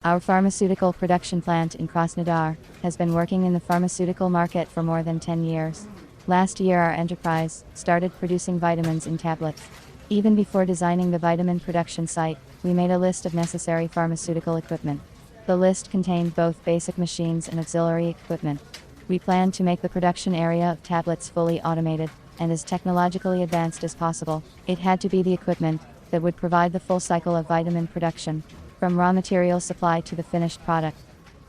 Our pharmaceutical production plant in Krasnodar has been working in the pharmaceutical market for more than 10 years. Last year our enterprise started producing vitamins in tablets. Even before designing the vitamin production site, we made a list of necessary pharmaceutical equipment. The list contained both basic machines and auxiliary equipment. We planned to make the production area of tablets fully automated and as technologically advanced as possible. It had to be the equipment that would provide the full cycle of vitamin production, from raw material supply to the finished product.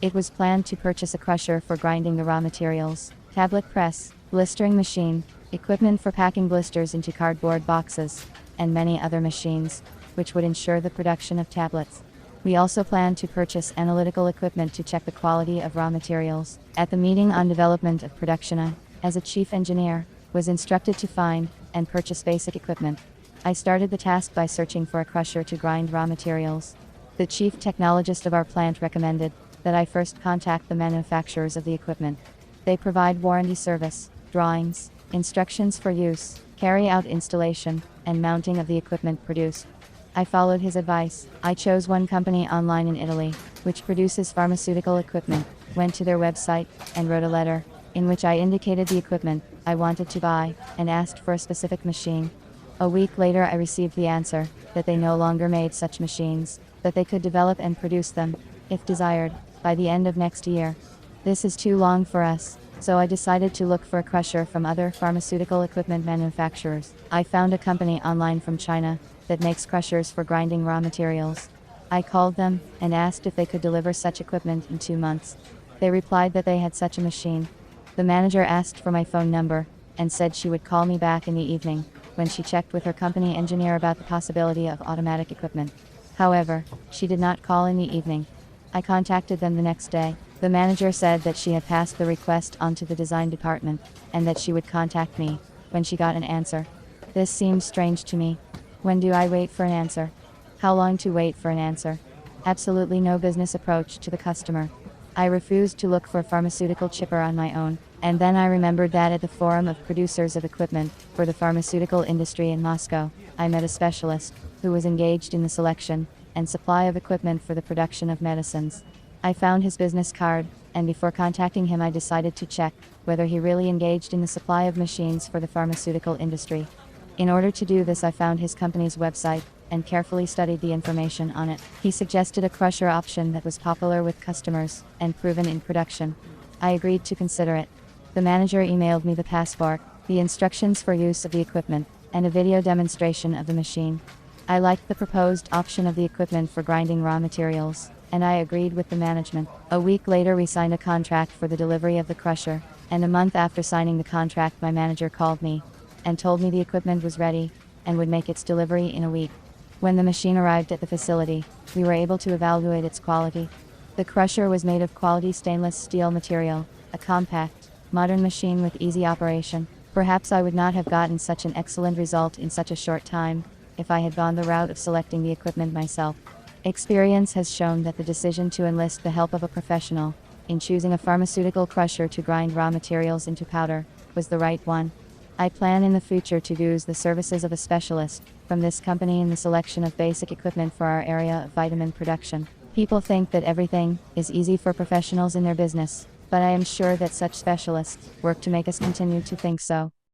It was planned to purchase a crusher for grinding the raw materials, tablet press, blistering machine, equipment for packing blisters into cardboard boxes, and many other machines, which would ensure the production of tablets. We also planned to purchase analytical equipment to check the quality of raw materials. At the meeting on development of production, I, as a chief engineer, was instructed to find and purchase basic equipment. I started the task by searching for a crusher to grind raw materials. The chief technologist of our plant recommended that I first contact the manufacturers of the equipment. They provide warranty service, drawings, instructions for use, carry out installation, and mounting of the equipment produced. I followed his advice. I chose one company online in Italy, which produces pharmaceutical equipment, went to their website, and wrote a letter, in which I indicated the equipment I wanted to buy, and asked for a specific machine. A week later I received the answer that they no longer made such machines, that they could develop and produce them, if desired, by the end of next year. This is too long for us, so I decided to look for a crusher from other pharmaceutical equipment manufacturers. I found a company online from China that makes crushers for grinding raw materials. I called them and asked if they could deliver such equipment in 2 months. They replied that they had such a machine. The manager asked for my phone number and said she would call me back in the evening when she checked with her company engineer about the possibility of automatic equipment. However, she did not call in the evening. I contacted them the next day. The manager said that she had passed the request on to the design department, and that she would contact me when she got an answer. This seems strange to me. When do I wait for an answer? How long to wait for an answer? Absolutely no business approach to the customer. I refused to look for a pharmaceutical chipper on my own, and then I remembered that at the Forum of Producers of Equipment for the Pharmaceutical Industry in Moscow, I met a specialist who was engaged in the selection and supply of equipment for the production of medicines. I found his business card, and before contacting him I decided to check whether he really engaged in the supply of machines for the pharmaceutical industry. In order to do this I found his company's website and carefully studied the information on it. He suggested a crusher option that was popular with customers and proven in production. I agreed to consider it. The manager emailed me the passport, the instructions for use of the equipment, and a video demonstration of the machine. I liked the proposed option of the equipment for grinding raw materials, and I agreed with the management. A week later we signed a contract for the delivery of the crusher, and a month after signing the contract my manager called me and told me the equipment was ready and would make its delivery in a week. When the machine arrived at the facility, we were able to evaluate its quality. The crusher was made of quality stainless steel material, a compact, modern machine with easy operation. Perhaps I would not have gotten such an excellent result in such a short time if I had gone the route of selecting the equipment myself. Experience has shown that the decision to enlist the help of a professional in choosing a pharmaceutical crusher to grind raw materials into powder was the right one. I plan in the future to use the services of a specialist from this company in the selection of basic equipment for our area of vitamin production. People think that everything is easy for professionals in their business, but I am sure that such specialists work to make us continue to think so.